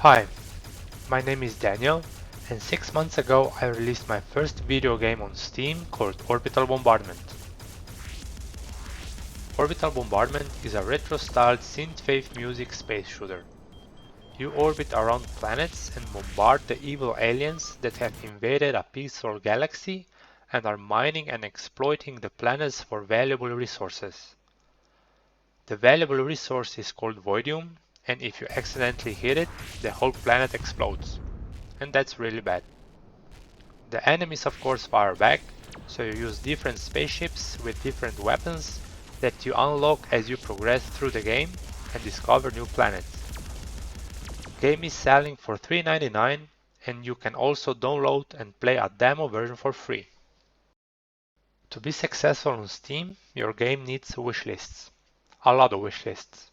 Hi, my name is Daniel, and 6 months ago I released my first video game on Steam called Orbital Bombardment. Orbital Bombardment is a retro-styled synthwave music space shooter. You orbit around planets and bombard the evil aliens that have invaded a peaceful galaxy and are mining and exploiting the planets for valuable resources. The valuable resource is called Voidium, and if you accidentally hit it, the whole planet explodes. And that's really bad. The enemies of course fire back, so you use different spaceships with different weapons that you unlock as you progress through the game and discover new planets. Game is selling for $3.99 and you can also download and play a demo version for free. To be successful on Steam, your game needs wishlists. A lot of wishlists.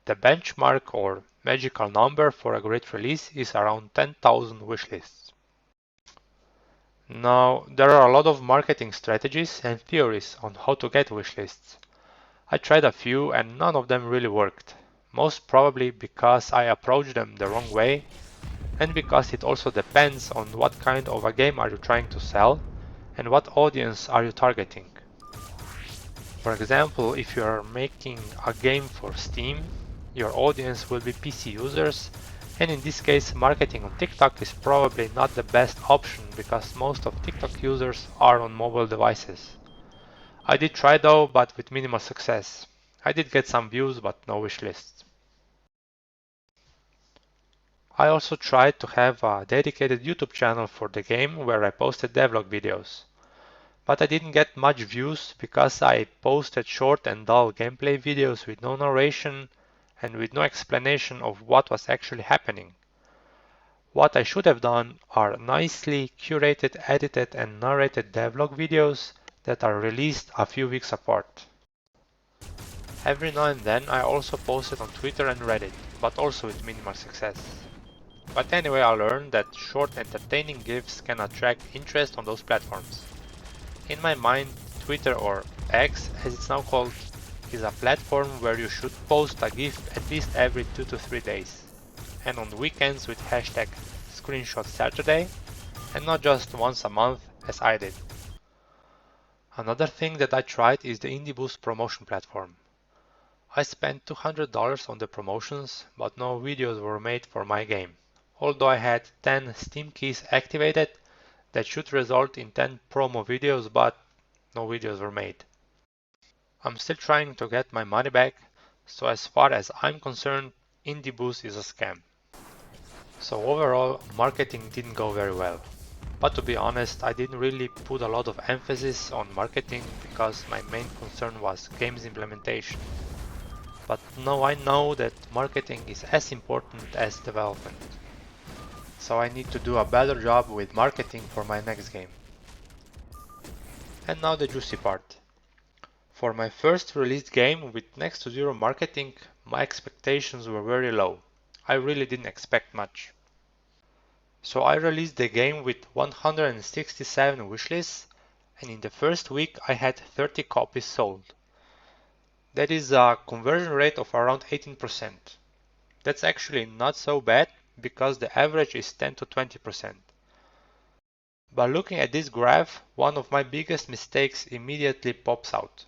The benchmark or magical number for a great release is around 10,000 wishlists. Now, there are a lot of marketing strategies and theories on how to get wishlists. I tried a few and none of them really worked, most probably because I approached them the wrong way and because it also depends on what kind of a game are you trying to sell and what audience are you targeting. For example, if you are making a game for Steam, your audience will be PC users, and in this case marketing on TikTok is probably not the best option because most of TikTok users are on mobile devices. I did try though, but with minimal success. I did get some views but no wishlists. I also tried to have a dedicated YouTube channel for the game where I posted devlog videos. But I didn't get much views because I posted short and dull gameplay videos with no narration and with no explanation of what was actually happening. What I should have done are nicely curated, edited and narrated devlog videos that are released a few weeks apart. Every now and then I also posted on Twitter and Reddit, but also with minimal success. But anyway, I learned that short entertaining GIFs can attract interest on those platforms. In my mind, Twitter or X, as it's now called, is a platform where you should post a GIF at least every 2 to 3 days, and on weekends with hashtag #ScreenshotSaturday, and not just once a month as I did. Another thing that I tried is the IndieBoost promotion platform. I spent $200 on the promotions, but no videos were made for my game, although I had 10 Steam keys activated that should result in 10 promo videos, but no videos were made. I'm still trying to get my money back, so as far as I'm concerned, IndieBoost is a scam. So overall, marketing didn't go very well. But to be honest, I didn't really put a lot of emphasis on marketing because my main concern was game's implementation. But now I know that marketing is as important as development. So I need to do a better job with marketing for my next game. And now the juicy part. For my first released game with next to zero marketing, my expectations were very low. I really didn't expect much. So I released the game with 167 wishlists, and in the first week I had 30 copies sold. That is a conversion rate of around 18%. That's actually not so bad because the average is 10 to 20%. But looking at this graph, one of my biggest mistakes immediately pops out.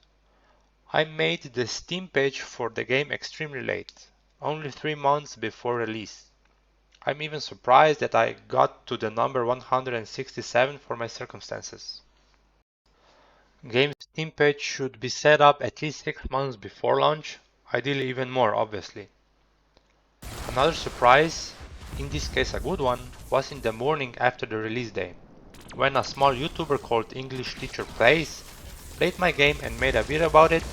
I made the Steam page for the game extremely late, only 3 months before release. I'm even surprised that I got to the number 167 for my circumstances. Game's Steam page should be set up at least 6 months before launch, ideally even more obviously. Another surprise, in this case a good one, was in the morning after the release day, when a small YouTuber called English Teacher Plays played my game and made a video about it,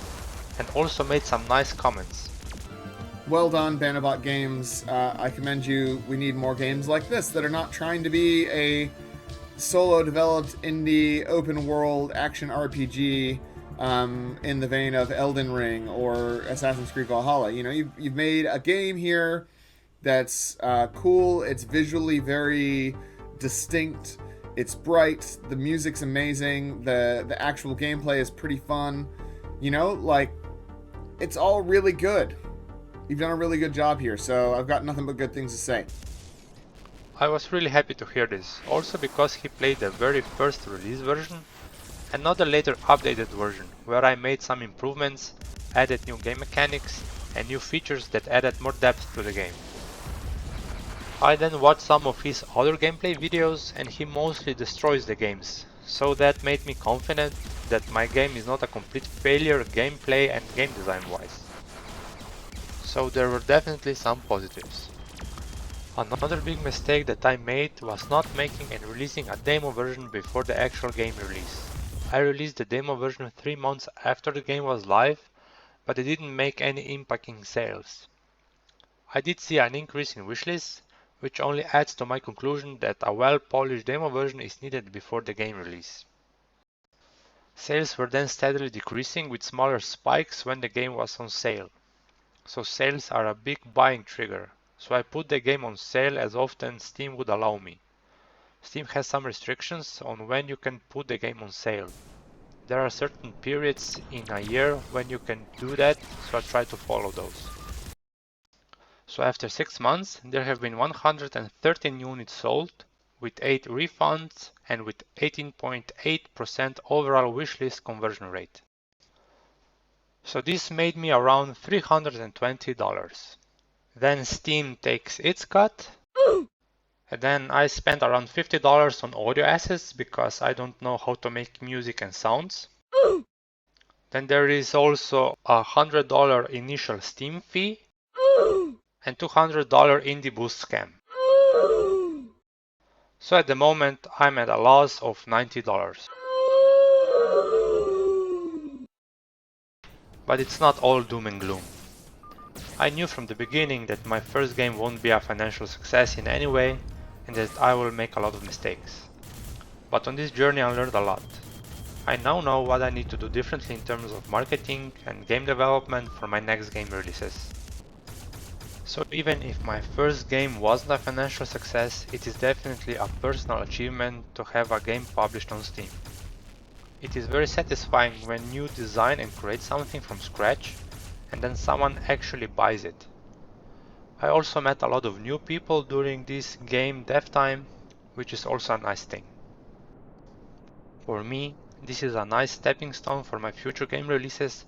and also made some nice comments. Well done, Banabot Games. I commend you. We need more games like this that are not trying to be a solo-developed indie open-world action RPG in the vein of Elden Ring or Assassin's Creed Valhalla. You know, you've made a game here that's cool. It's visually very distinct. It's bright. The music's amazing. The actual gameplay is pretty fun. You know, like, it's all really good. You've done a really good job here, so I've got nothing but good things to say. I was really happy to hear this, also because he played the very first release version and not the later updated version, where I made some improvements, added new game mechanics and new features that added more depth to the game. I then watched some of his other gameplay videos and he mostly destroys the games, so that made me confident that my game is not a complete failure gameplay and game design wise. So there were definitely some positives. Another big mistake that I made was not making and releasing a demo version before the actual game release. I released the demo version 3 months after the game was live, but it didn't make any impact in sales. I did see an increase in wishlists, which only adds to my conclusion that a well-polished demo version is needed before the game release. Sales were then steadily decreasing with smaller spikes when the game was on sale. So sales are a big buying trigger, so I put the game on sale as often as Steam would allow me. Steam has some restrictions on when you can put the game on sale. There are certain periods in a year when you can do that, so I try to follow those. So after 6 months, there have been 113 units sold, with 8 refunds and with 18.8% overall wishlist conversion rate. So this made me around $320. Then Steam takes its cut, and then I spent around $50 on audio assets because I don't know how to make music and sounds. Then there is also a $100 initial Steam fee and $200 indie boost scam. So at the moment I'm at a loss of $90. But it's not all doom and gloom. I knew from the beginning that my first game won't be a financial success in any way and that I will make a lot of mistakes. But on this journey I learned a lot. I now know what I need to do differently in terms of marketing and game development for my next game releases. So even if my first game wasn't a financial success, it is definitely a personal achievement to have a game published on Steam. It is very satisfying when you design and create something from scratch and then someone actually buys it. I also met a lot of new people during this game dev time, which is also a nice thing. For me, this is a nice stepping stone for my future game releases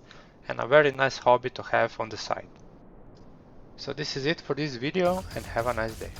and a very nice hobby to have on the side. So this is it for this video and have a nice day.